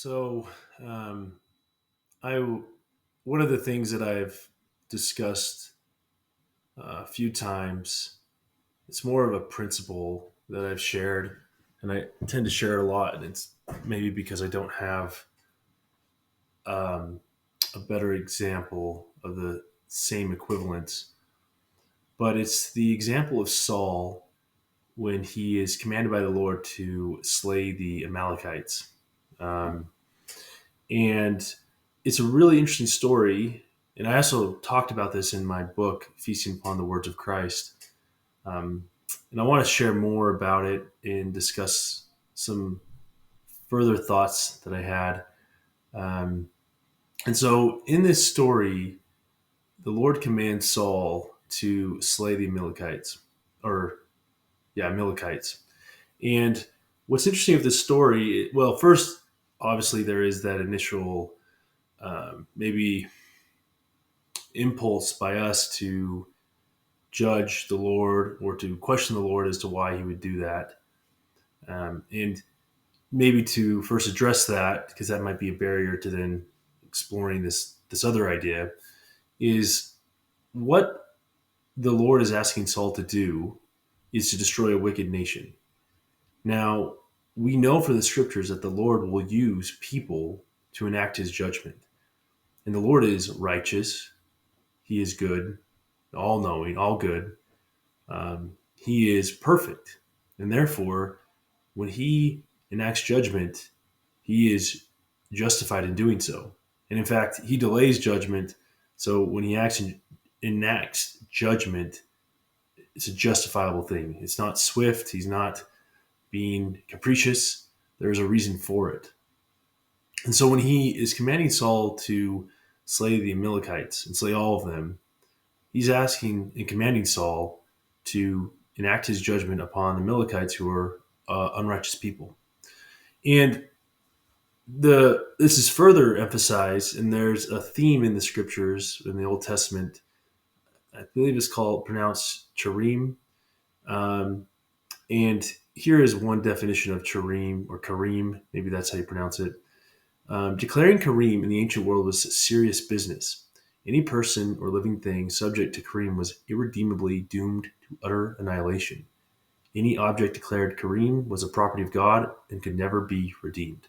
So, um, I one of the things that I've discussed a few times, it's more of a principle that I've shared, and I tend to share it a lot. And it's maybe because I don't have um, a better example of the same equivalence, but it's the example of Saul when he is commanded by the Lord to slay the Amalekites. Um, And it's a really interesting story. And I also talked about this in my book, Feasting Upon the Words of Christ. Um, and I want to share more about it and discuss some further thoughts that I had. Um, and so in this story, the Lord commands Saul to slay the Amalekites, or yeah, Amalekites. And what's interesting of this story, well, first, obviously, there is that initial maybe impulse by us to judge the Lord or to question the Lord as to why he would do that. And maybe to first address that, because that might be a barrier to then exploring this other idea, is what the Lord is asking Saul to do is to destroy a wicked nation. Now, we know from the scriptures that the Lord will use people to enact his judgment. And the Lord is righteous, he is good, all knowing, all good. He is perfect. And therefore, when he enacts judgment, he is justified in doing so. And in fact, he delays judgment. So when he enacts judgment, it's a justifiable thing. It's not swift. He's not being capricious. There's a reason for it. And so when he is commanding Saul to slay the Amalekites and slay all of them, he's asking and commanding Saul to enact his judgment upon the Amalekites who are unrighteous people. And this is further emphasized, and there's a theme in the scriptures in the Old Testament. I believe it's called pronounced Cherim. Um, and here is one definition of Cherim or Kareem. Maybe that's how you pronounce it. Declaring Kareem in the ancient world was serious business. Any person or living thing subject to Kareem was irredeemably doomed to utter annihilation. Any object declared Kareem was a property of God and could never be redeemed.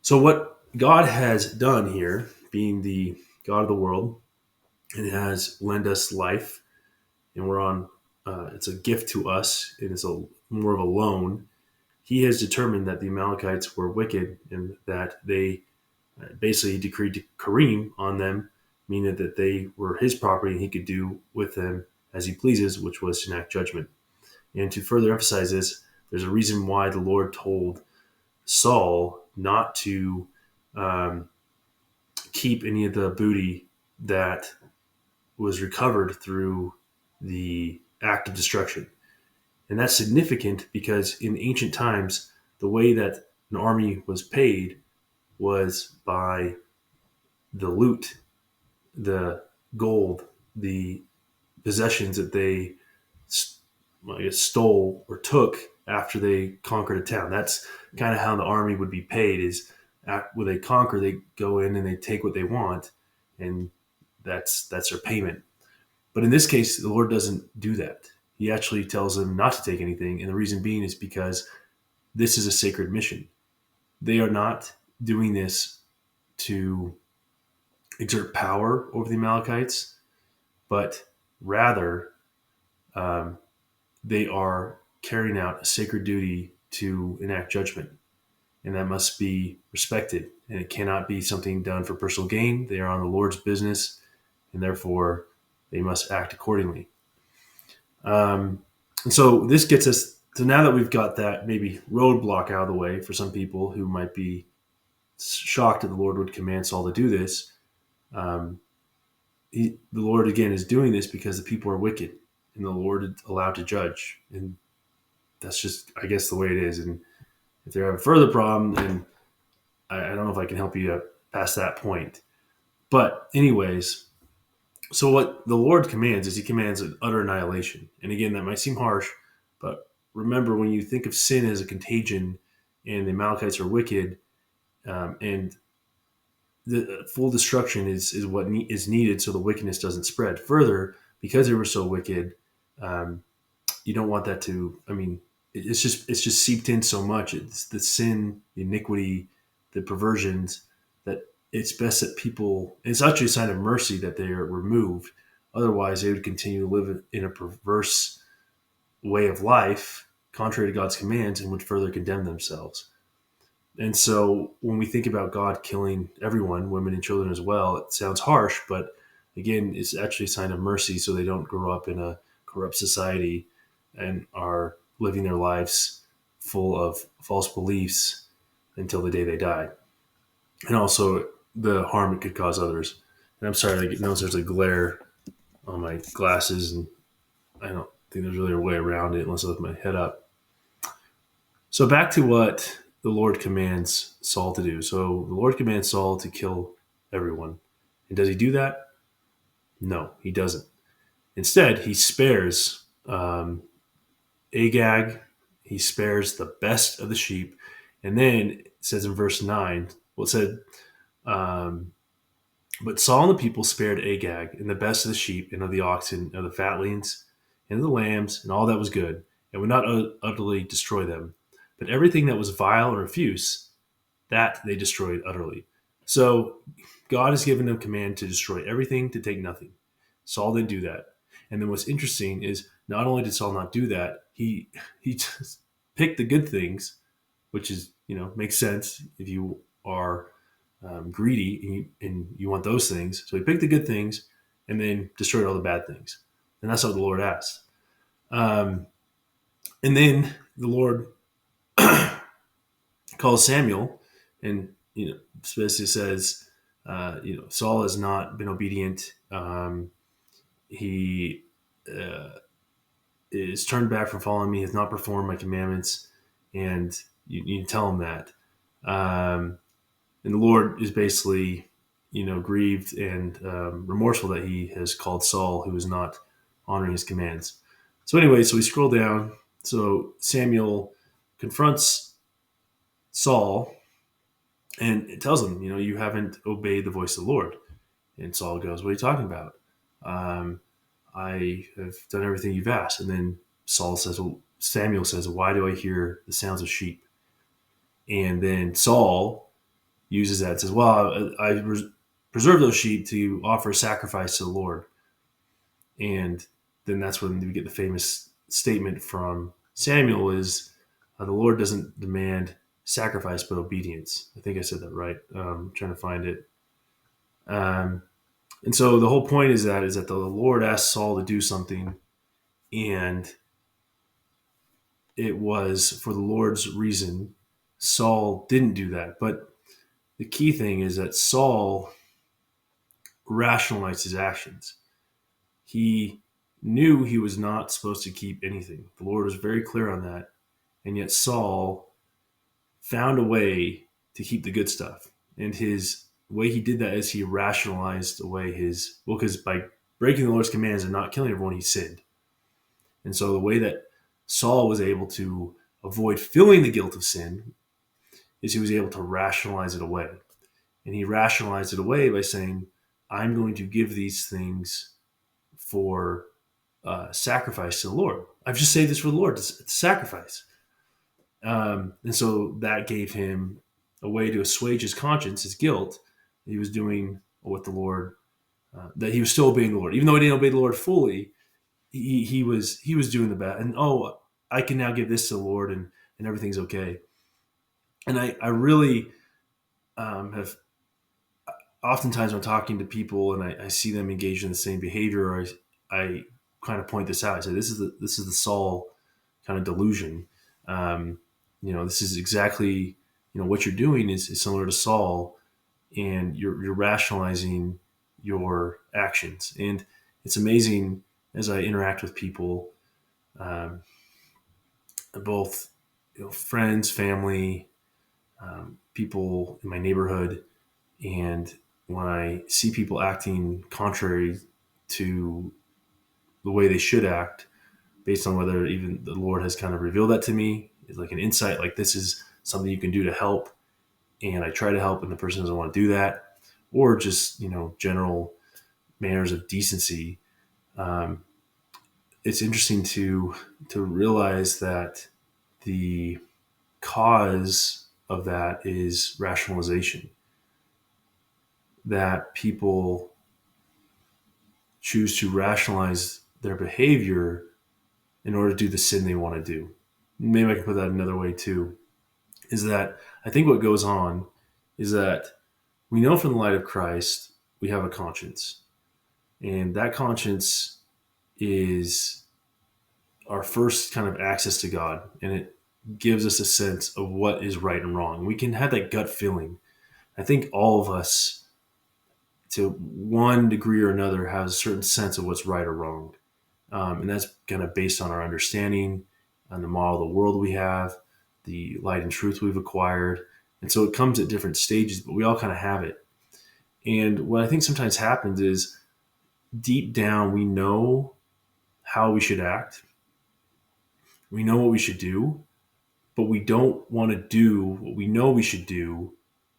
So, what God has done here, being the God of the world, and has lent us life, and we're on, it's a gift to us, and it's a more of a loan. He has determined that the Amalekites were wicked and that they basically decreed Kareem on them, meaning that they were his property and he could do with them as he pleases, which was to enact judgment. And to further emphasize this, there's a reason why the Lord told Saul not to um, keep any of the booty that was recovered through the act of destruction. And that's significant because in ancient times, the way that an army was paid was by the loot, the gold, the possessions that they stole or took after they conquered a town. That's kind of how the army would be paid. Is when they conquer, they go in and they take what they want, and that's their payment. But in this case, the Lord doesn't do that. He actually tells them not to take anything, and the reason being is because this is a sacred mission. They are not doing this to exert power over the Amalekites, but rather um, they are carrying out a sacred duty to enact judgment, and that must be respected. And it cannot be something done for personal gain. They are on the Lord's business, and therefore they must act accordingly. And so this gets us to, now that we've got that maybe roadblock out of the way for some people who might be shocked that the Lord would command Saul to do this. Um, the Lord again is doing this because the people are wicked, and the Lord is allowed to judge, and that's just, I guess, the way it is. And if they have a further problem, then I don't know if I can help you past that point. But anyways, so what the Lord commands is He commands an utter annihilation. And again, that might seem harsh, but remember when you think of sin as a contagion and the Amalekites are wicked, And the full destruction is what is needed so the wickedness doesn't spread further because they were so wicked. Um, you don't want that to. I mean, it's just seeped in so much. It's the sin, the iniquity, the perversions that it's best that people. It's actually a sign of mercy that they are removed. Otherwise, they would continue to live in a perverse way of life, contrary to God's commands, and would further condemn themselves. And so when we think about God killing everyone, women and children as well, it sounds harsh, but again, it's actually a sign of mercy so they don't grow up in a corrupt society and are living their lives full of false beliefs until the day they die. And also the harm it could cause others. And I'm sorry, I notice there's a glare on my glasses, and I don't think there's really a way around it unless I lift my head up. So back to what the Lord commands Saul to do. So the Lord commands Saul to kill everyone. And does he do that? No, he doesn't. Instead, he spares Agag. He spares the best of the sheep. And then it says in verse 9, well, it said, um, but Saul and the people spared Agag and the best of the sheep and of the oxen, and of the fatlings and of the lambs, and all that was good, and would not utterly destroy them. But everything that was vile and refuse, that they destroyed utterly. So God has given them command to destroy everything, to take nothing. Saul didn't do that. And then what's interesting is not only did Saul not do that, he just picked the good things, which is makes sense if you are greedy and you want those things. So he picked the good things and then destroyed all the bad things. And that's what the Lord asked. Um, and then the Lord calls Samuel, and basically says, Saul has not been obedient. He is turned back from following me, has not performed my commandments, and you tell him that. And the Lord is basically, grieved and remorseful that he has called Saul, who is not honoring his commands. So anyway, so we scroll down. So Samuel confronts Saul and it tells him, you haven't obeyed the voice of the Lord. And Saul goes, what are you talking about? I have done everything you've asked. And then Samuel says, why do I hear the sounds of sheep? And then Saul uses that and says, well, I preserve those sheep to offer a sacrifice to the Lord. And then that's when we get the famous statement from Samuel is, the Lord doesn't demand sacrifice, but obedience. I think I said that right. I'm trying to find it. And so the whole point is that the Lord asked Saul to do something, and it was for the Lord's reason. Saul didn't do that. But the key thing is that Saul rationalized his actions. He knew he was not supposed to keep anything. The Lord was very clear on that. And yet Saul found a way to keep the good stuff. And his way he did that is he rationalized away because by breaking the Lord's commands and not killing everyone, he sinned. And so the way that Saul was able to avoid feeling the guilt of sin is he was able to rationalize it away. And he rationalized it away by saying, I'm going to give these things for sacrifice to the Lord. I've just saved this for the Lord. It's a sacrifice. And so that gave him a way to assuage his conscience, his guilt. He was doing what the Lord, that he was still obeying the Lord. Even though he didn't obey the Lord fully, he was doing the best. And I can now give this to the Lord, and everything's okay. And I really have oftentimes when I'm talking to people and I see them engaged in the same behavior, I kind of point this out. I say this is the Saul kind of delusion. This is exactly what you're doing is similar to Saul, and you're rationalizing your actions. And it's amazing as I interact with people, um, both friends, family, people in my neighborhood, and when I see people acting contrary to the way they should act, based on whether even the Lord has kind of revealed that to me, is like an insight, like this is something you can do to help. and I try to help and the person doesn't want to do that, or just, general manners of decency. Um, it's interesting to realize that the cause of that is rationalization, that people choose to rationalize their behavior in order to do the sin they want to do. Maybe I can put that another way too, is that I think what goes on is that we know from the light of Christ we have a conscience, and that conscience is our first kind of access to God, and it gives us a sense of what is right and wrong. We can have that gut feeling. I think all of us, to one degree or another, have a certain sense of what's right or wrong, and that's kind of based on our understanding, on the model of the world we have, the light and truth we've acquired, and so it comes at different stages, but we all kind of have it. And what I think sometimes happens is deep down we know how we should act, we know what we should do, but we don't want to do what we know we should do,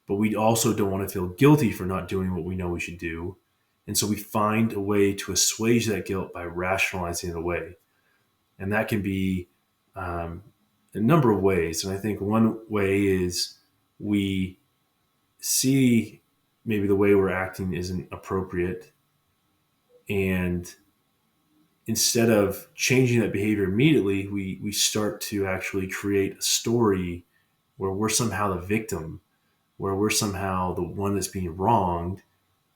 but we also don't want to feel guilty for not doing what we know we should do. And so we find a way to assuage that guilt by rationalizing it away. And that can be a number of ways. And I think one way is we see maybe the way we're acting isn't appropriate. And instead of changing that behavior immediately, we start to actually create a story where we're somehow the victim, where we're somehow the one that's being wronged.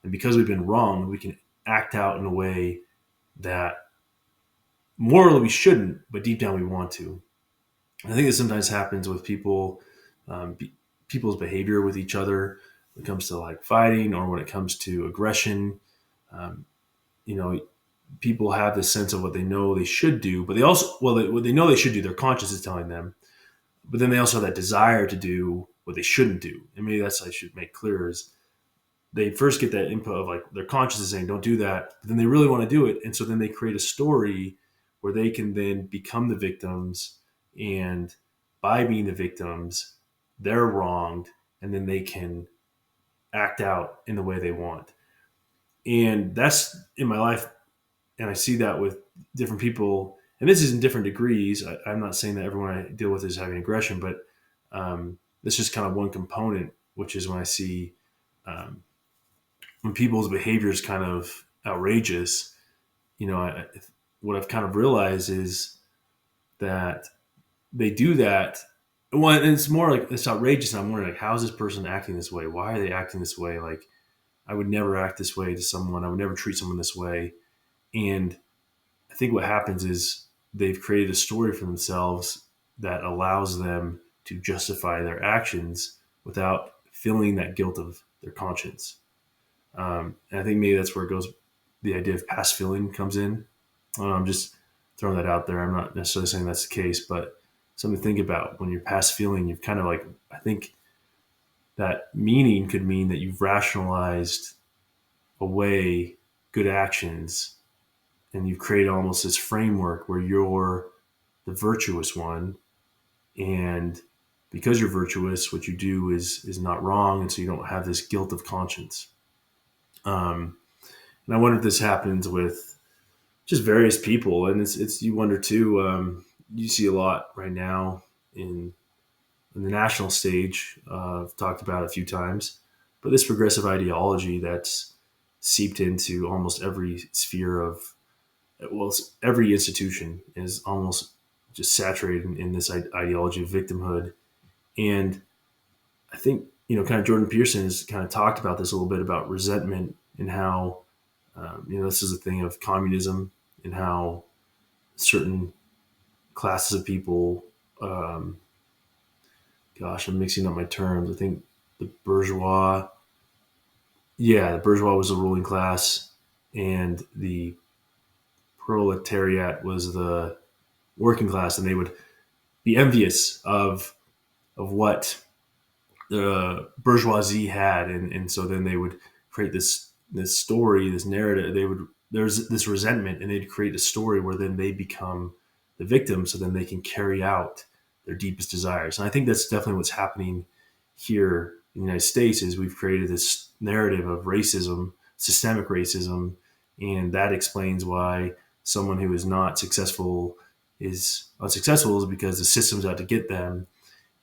And because we've been wronged, we can act out in a way that morally we shouldn't, but deep down we want to. I think this sometimes happens with people, people's behavior with each other when it comes to like fighting or when it comes to aggression. Um, you know, people have this sense of what they know they should do, but they also, what they know they should do, their conscience is telling them, but then they also have that desire to do what they shouldn't do. And maybe that's what I should make clear is they first get that input of like their conscience is saying don't do that, but then they really want to do it, and so then they create a story where they can then become the victims, and by being the victims they're wronged, and then they can act out in the way they want. And that's in my life, and I see that with different people, and this is in different degrees. I'm not saying that everyone I deal with is having aggression, but that's just kind of one component, which is when I see um, when people's behavior is kind of outrageous, what I've kind of realized is that they do that. Well, and it's more like it's outrageous. And I'm wondering, like, how is this person acting this way? Why are they acting this way? Like, I would never act this way to someone. I would never treat someone this way. And I think what happens is they've created a story for themselves that allows them to justify their actions without feeling that guilt of their conscience. And I think maybe that's where it goes. The idea of past feeling comes in. I'm just throwing that out there. I'm not necessarily saying that's the case, but something to think about. When you're past feeling, you've kind of like, I think that meaning could mean that you've rationalized away good actions, and you've created almost this framework where you're the virtuous one. And because you're virtuous, what you do is not wrong. And so you don't have this guilt of conscience. Um, and I wonder if this happens with just various people, and it's you wonder too. You see a lot right now in the national stage. I've talked about it a few times, but this progressive ideology that's seeped into almost every sphere of, well, every institution is almost just saturated in this ideology of victimhood. And I think, kind of Jordan Peterson has kind of talked about this a little bit about resentment and how, this is a thing of communism and how certain classes of people, um, gosh, I'm mixing up my terms. I think the bourgeois, yeah, the bourgeois was the ruling class, and the proletariat was the working class, and they would be envious of what the bourgeoisie had, and so then they would create this story, this narrative. There's this resentment, and they'd create a story where then they become the victim, so then they can carry out their deepest desires. And I think that's definitely what's happening here in the United States is we've created this narrative of racism, systemic racism, and that explains why someone who is not successful is unsuccessful, is because the system's out to get them,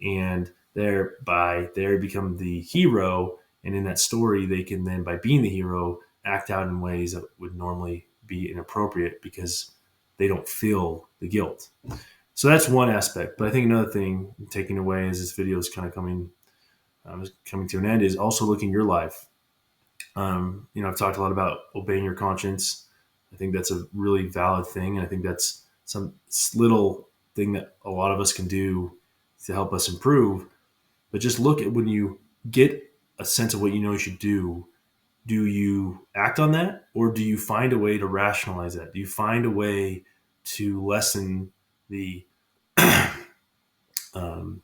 and thereby they become the hero. And in that story, they can then, by being the hero, act out in ways that would normally be inappropriate because they don't feel the guilt. So that's one aspect. But I think another thing taking away as this video is kind of coming to an end is also looking at your life. I've talked a lot about obeying your conscience. I think that's a really valid thing, and I think that's some little thing that a lot of us can do to help us improve. But just look at, when you get a sense of what you know you should do you act on that, or do you find a way to rationalize that? Do you find a way to lessen the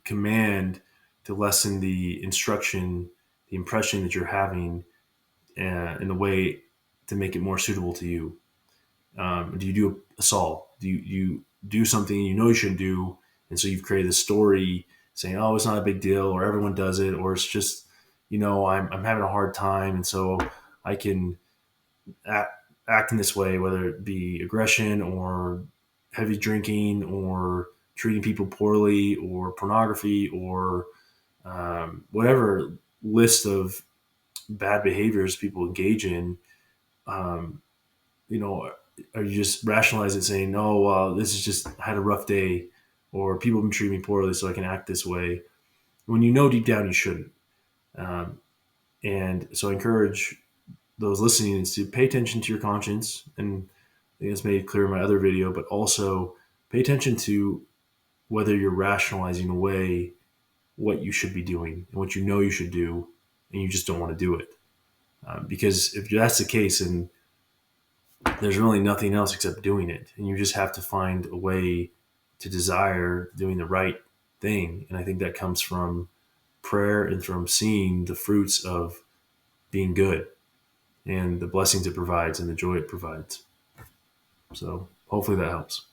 command, to lessen the instruction, the impression that you're having, in a way to make it more suitable to you? Do you do a Saul? Do you do something you know you shouldn't do, and so you've created a story saying, "Oh, it's not a big deal," or "Everyone does it," or "It's just, I'm having a hard time, and so I can act, act in this way," whether it be aggression or heavy drinking or treating people poorly or pornography or whatever list of bad behaviors people engage in. Um, you know, or you just rationalize it saying, "Oh, well, this is just, I had a rough day," or "People have been treating me poorly, so I can act this way," when you know deep down you shouldn't. Um, and so I encourage those listening is to pay attention to your conscience. And I think it's made clear in my other video, but also pay attention to whether you're rationalizing away what you should be doing and what you know you should do, and you just don't want to do it. Because if that's the case, and there's really nothing else except doing it, and you just have to find a way to desire doing the right thing. And I think that comes from prayer and from seeing the fruits of being good and the blessings it provides and the joy it provides. So hopefully that helps.